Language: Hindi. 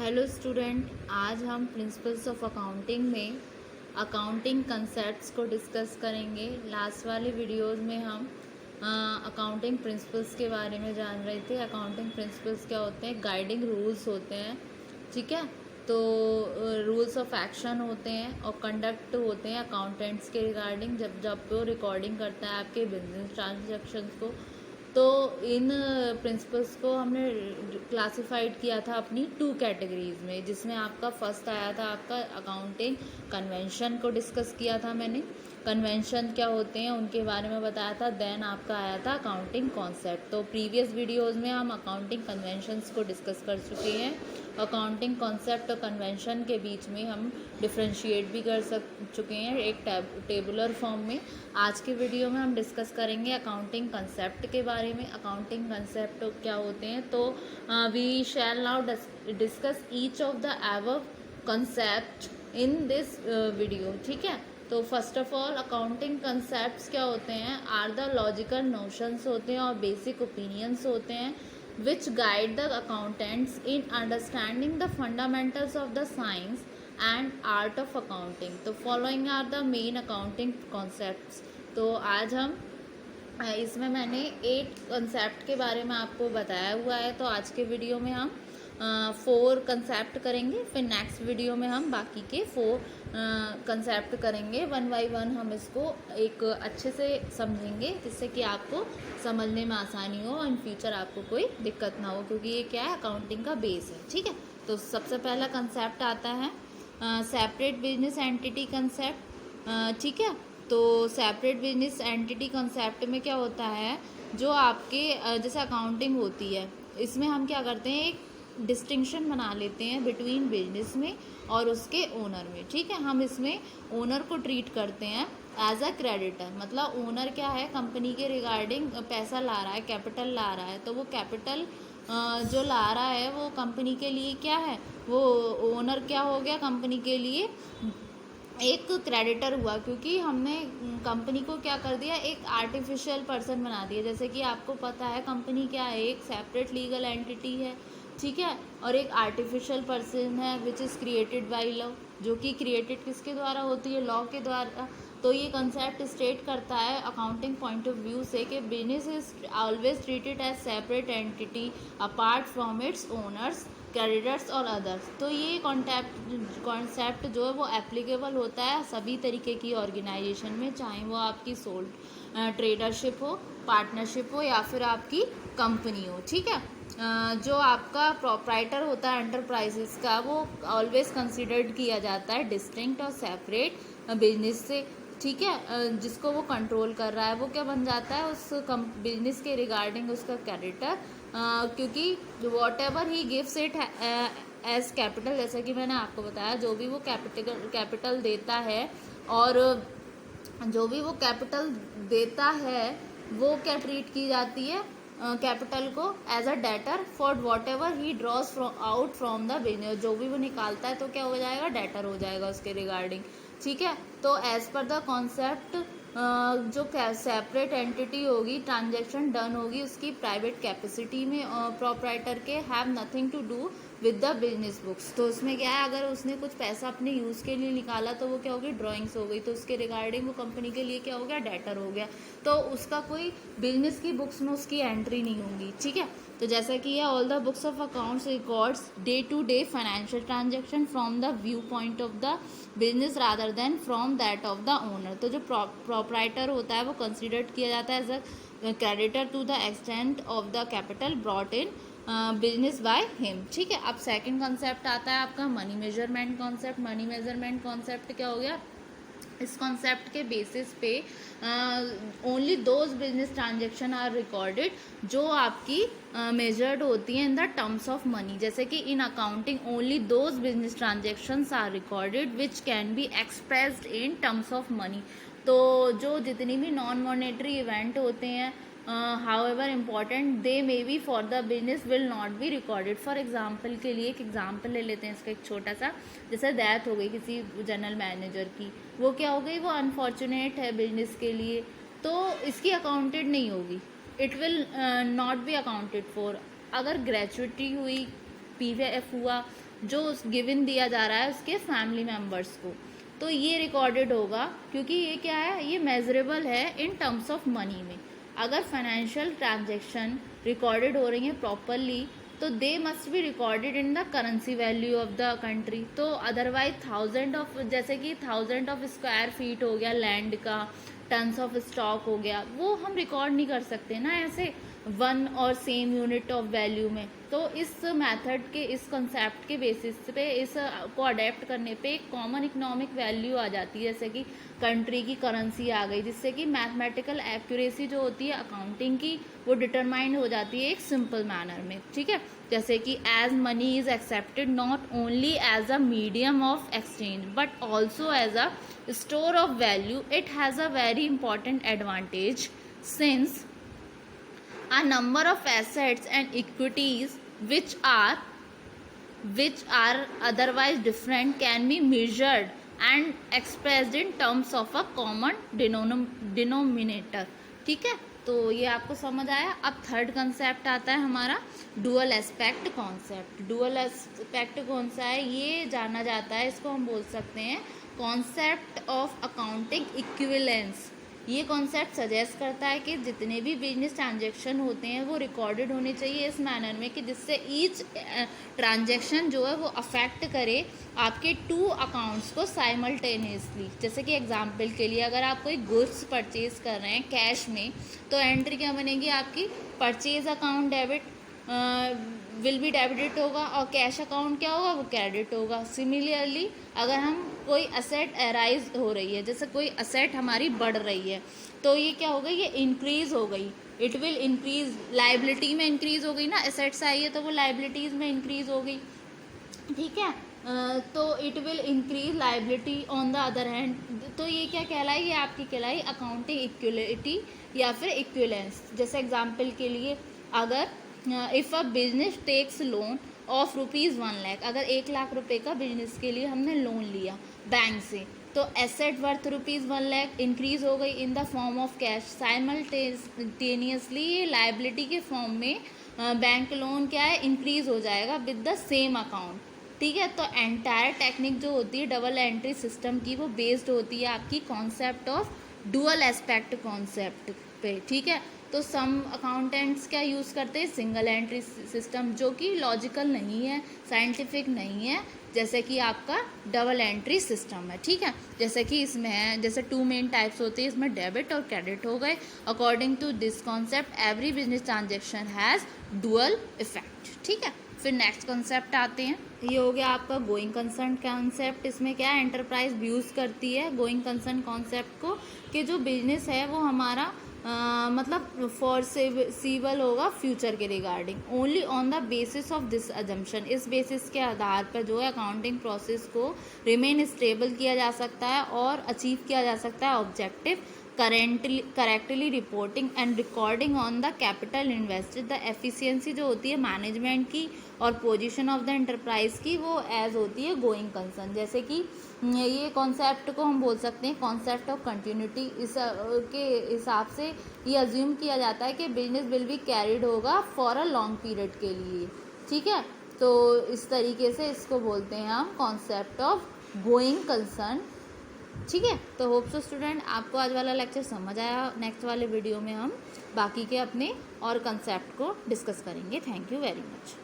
हेलो स्टूडेंट, आज हम प्रिंसिपल्स ऑफ अकाउंटिंग में अकाउंटिंग कंसेप्ट्स को डिस्कस करेंगे। लास्ट वाले वीडियोस में हम अकाउंटिंग प्रिंसिपल्स के बारे में जान रहे थे। अकाउंटिंग प्रिंसिपल्स क्या होते हैं? गाइडिंग रूल्स होते हैं, ठीक है। तो रूल्स ऑफ एक्शन होते हैं और कंडक्ट होते हैं अकाउंटेंट्स के रिगार्डिंग, जब वो रिकॉर्डिंग करता है आपके बिजनेस ट्रांजैक्शंस को। तो इन प्रिंसिपल्स को हमने क्लासिफाइड किया था अपनी 2 कैटेगरीज में, जिसमें आपका फर्स्ट आया था आपका अकाउंटिंग कन्वेंशन को डिस्कस किया था मैंने। कन्वेंशन क्या होते हैं उनके बारे में बताया था। देन आपका आया था अकाउंटिंग कॉन्सेप्ट। तो प्रीवियस वीडियोस में हम अकाउंटिंग कन्वेंशंस को डिस्कस कर चुके हैं। अकाउंटिंग कॉन्सेप्ट और कन्वेंशन के बीच में हम डिफ्रेंशिएट भी कर चुके हैं एक टेबुलर फॉर्म में। आज के वीडियो में हम डिस्कस करेंगे अकाउंटिंग कंसेप्ट के बारे में। अकाउंटिंग कंसेप्ट क्या होते हैं, तो we shall now discuss each of the above concept in this video, ठीक है। तो first of all accounting concepts क्या होते हैं? आर द लॉजिकल नोशंस होते हैं और बेसिक ओपिनियंस होते हैं which guide the accountants in understanding the fundamentals of the science and art of accounting. तो following are the main accounting concepts. तो आज हम इसमें मैंने 8 कंसेप्ट के बारे में आपको बताया हुआ है। तो आज के वीडियो में हम 4 कंसेप्ट करेंगे, फिर नेक्स्ट वीडियो में हम बाकी के 4 कंसेप्ट करेंगे। 1 बाय 1 हम इसको एक अच्छे से समझेंगे, जिससे कि आपको समझने में आसानी हो और इन फ्यूचर आपको कोई दिक्कत ना हो, क्योंकि ये क्या है, अकाउंटिंग का बेस है, ठीक है। तो सबसे पहला कंसेप्ट आता है सेपरेट बिजनेस एंटिटी कंसेप्ट, ठीक है। तो सेपरेट बिजनेस एंटिटी कंसेप्ट में क्या होता है, जो आपके जैसे अकाउंटिंग होती है, इसमें हम क्या करते हैं, एक डिस्टिंक्शन बना लेते हैं बिटवीन बिजनेस में और उसके ओनर में, ठीक है। हम इसमें ओनर को ट्रीट करते हैं एज अ क्रेडिटर। मतलब ओनर क्या है, कंपनी के रिगार्डिंग पैसा ला रहा है, कैपिटल ला रहा है, तो वो कैपिटल जो ला रहा है वो कंपनी के लिए क्या है, वो ओनर क्या हो गया, कंपनी के लिए एक क्रेडिटर हुआ, क्योंकि हमने कंपनी को क्या कर दिया, एक आर्टिफिशियल पर्सन बना दिया। जैसे कि आपको पता है कंपनी क्या है, एक सेपरेट लीगल एंटिटी है, ठीक है, और एक आर्टिफिशियल पर्सन है which is created by law, जो कि क्रिएटेड किसके द्वारा होती है, लॉ के द्वारा। तो ये कंसेप्ट स्टेट करता है अकाउंटिंग पॉइंट ऑफ व्यू से कि business is always treated as separate entity apart from its owners, creditors और अदर्स। तो ये कॉन्सेप्ट जो है वो एप्लीकेबल होता है सभी तरीके की ऑर्गेनाइजेशन में, चाहे वो आपकी सोल ट्रेडरशिप हो, पार्टनरशिप हो, या फिर आपकी कंपनी हो, ठीक है। जो आपका प्रोप्राइटर होता है एंटरप्राइजेस का, वो ऑलवेज कंसिडर्ड किया जाता है डिस्टिंक्ट और सेपरेट बिजनेस से, ठीक है। जिसको वो कंट्रोल कर रहा है वो क्या बन जाता है, उस बिजनेस के रिगार्डिंग उसका क्रेडिटर, क्योंकि whatever he gives it as capital, जैसे कि मैंने आपको बताया, जो भी वो कैपिटल देता है, और जो भी वो कैपिटल देता है वो क्या ट्रीट की जाती है, कैपिटल को as a debtor for whatever he draws out from the business. जो भी वो निकालता है तो क्या हो जाएगा, डेटर हो जाएगा उसके रिगार्डिंग, ठीक है। तो एज पर द कॉन्सेप्ट जो सेपरेट एंटिटी होगी, ट्रांजैक्शन डन होगी उसकी प्राइवेट कैपेसिटी में, प्रोप्राइटर के have nothing to do with the business books. तो उसमें क्या है, अगर उसने कुछ पैसा अपने यूज़ के लिए निकाला तो वो क्या होगी, ड्राइंग्स हो गई, तो उसके रिगार्डिंग वो कंपनी के लिए क्या हो गया, डेटर हो गया। तो उसका कोई बिजनेस की बुक्स में उसकी एंट्री नहीं होगी, ठीक है। तो जैसा कि है, all the books of accounts records day to day financial transaction from the view point of the business rather than from that of the owner. तो जो प्रोप्राइटर होता है वो कंसिडर्ड किया जाता है as a creditor to the extent of the capital brought in business by him, ठीक है। अब सेकंड कंसेप्ट आता है आपका money measurement concept. Money measurement concept क्या हो गया, इस कॉन्सेप्ट के बेसिस पे only those business transaction are recorded जो आपकी मेजर्ड होती हैं in the terms of money. जैसे कि in accounting only those business transactions are recorded which can be expressed in terms of money. तो जो जितनी भी नॉन मॉनेटरी इवेंट होते हैं, however important they may be for the business will not be recorded। For example के लिए एक एग्जाम्पल ले लेते हैं इसका, एक छोटा सा, जैसे डेथ हो गई किसी जनरल मैनेजर की, वो क्या हो गई, वो अनफॉर्चुनेट है बिजनेस के लिए, तो इसकी अकाउंटेड नहीं होगी, it will not be accounted for. अगर ग्रेचुइटी हुई, पीवीएफ हुआ, जो उस गिवन दिया जा रहा है उसके फैमिली मेम्बर्स को, तो ये रिकॉर्डेड होगा, क्योंकि ये क्या है, ये मेजरेबल है इन टर्म्स ऑफ मनी में। अगर फाइनेंशियल ट्रांजेक्शन रिकॉर्डेड हो रही हैं प्रॉपरली तो they must be recorded in the currency value of the country. तो अदरवाइज जैसे कि 1000 ऑफ स्क्वायर फीट हो गया लैंड का, टन्स ऑफ स्टॉक हो गया, वो हम रिकॉर्ड नहीं कर सकते ना ऐसे वन और सेम यूनिट ऑफ वैल्यू में। तो इस मेथड के, इस कंसेप्ट के बेसिस पे इस को अडेप्ट करने पे एक कॉमन इकोनॉमिक वैल्यू आ जाती है, जैसे कि कंट्री की करेंसी आ गई, जिससे कि मैथमेटिकल एक्यूरेसी जो होती है अकाउंटिंग की वो डिटरमाइंड हो जाती है एक सिंपल मैनर में, ठीक है। जैसे कि as money is accepted not only as a medium of exchange but also as a store of value, it has a very important advantage since a number of assets and equities which are otherwise different can be measured and expressed in terms of a common denominator, ठीक है। तो ये आपको समझ आया। अब थर्ड कंसेप्ट आता है हमारा dual aspect concept. Dual aspect कौन सा है, ये जाना जाता है, इसको हम बोल सकते हैं कॉन्सेप्ट ऑफ अकाउंटिंग इक्विवेलेंस। ये कॉन्सेप्ट सजेस्ट करता है कि जितने भी बिजनेस ट्रांजैक्शन होते हैं वो रिकॉर्डेड होने चाहिए इस मैनर में कि जिससे ईच ट्रांजैक्शन जो है वो अफेक्ट करे आपके टू अकाउंट्स को साइमल्टेनियसली। जैसे कि एग्जांपल के लिए अगर आप कोई गुड्स परचेज कर रहे हैं कैश में, तो एंट्री क्या बनेगी आपकी, purchase account debit will be debited होगा और कैश अकाउंट क्या होगा, वो क्रेडिट होगा। सिमिलरली अगर हम कोई असेट अराइज हो रही है, जैसे कोई असेट हमारी बढ़ रही है, तो ये क्या हो गई, ये इंक्रीज हो गई, इट विल इंक्रीज, लाइबिलिटी में इंक्रीज हो गई ना, असेट्स आई है तो वो लाइबिलिटीज़ में इंक्रीज हो गई, ठीक है। तो it will increase liability on the other hand. तो ये क्या कहलाई, ये आपकी कहलाई अकाउंटिंग इक्वलिटी या फिर इक्विवेलेंस। जैसे एग्जांपल के लिए अगर if a business takes loan of ₹1 lakh, अगर 1 लाख रुपए का बिजनेस के लिए हमने लोन लिया बैंक से, तो एसेट वर्थ ₹1 लाख इंक्रीज हो गई in the form of cash. Simultaneously ये लाइबिलिटी के फॉर्म में बैंक लोन क्या है, इंक्रीज हो जाएगा विद द सेम अकाउंट, ठीक है। तो एंटायर टेक्निक जो होती है डबल एंट्री सिस्टम की, वो बेस्ड होती है आपकी concept of dual aspect concept पे, ठीक है। तो सम अकाउंटेंट्स क्या यूज़ करते हैं, सिंगल एंट्री सिस्टम, जो कि लॉजिकल नहीं है, साइंटिफिक नहीं है, जैसे कि आपका डबल एंट्री सिस्टम है, ठीक है। जैसे कि इसमें है, जैसे 2 मेन टाइप्स होते हैं, इसमें डेबिट और क्रेडिट हो गए। According to this concept every business transaction has dual effect, ठीक है। फिर नेक्स्ट कॉन्सेप्ट आते हैं, ये हो गया आपका गोइंग कंसर्न कॉन्सेप्ट। इसमें क्या है, एंटरप्राइज यूज़ करती है गोइंग कंसर्न कॉन्सेप्ट को कि जो बिजनेस है वो हमारा मतलब फॉरसेबल होगा फ्यूचर के regarding, only on the basis of this assumption. इस बेसिस के आधार पर जो है अकाउंटिंग प्रोसेस को रिमेन स्टेबल किया जा सकता है और अचीव किया जा सकता है objective correctly reporting and recording on the capital invested. The efficiency जो होती है मैनेजमेंट की और पोजीशन ऑफ द एंटरप्राइज की, वो एज होती है गोइंग कंसर्न। जैसे कि ये कॉन्सेप्ट को हम बोल सकते हैं कॉन्सेप्ट ऑफ कंटिन्यूटी। इस के हिसाब से ये अज्यूम किया जाता है कि बिजनेस विल बी कैरिड होगा फॉर अ लॉन्ग पीरियड के लिए, ठीक है। तो इस तरीके से इसको बोलते हैं हम कॉन्सेप्ट ऑफ गोइंग कंसर्न, ठीक है। तो होप सो स्टूडेंट आपको आज वाला लेक्चर समझ आया। नेक्स्ट वाले वीडियो में हम बाकी के अपने और कंसेप्ट को डिस्कस करेंगे। Thank you very much.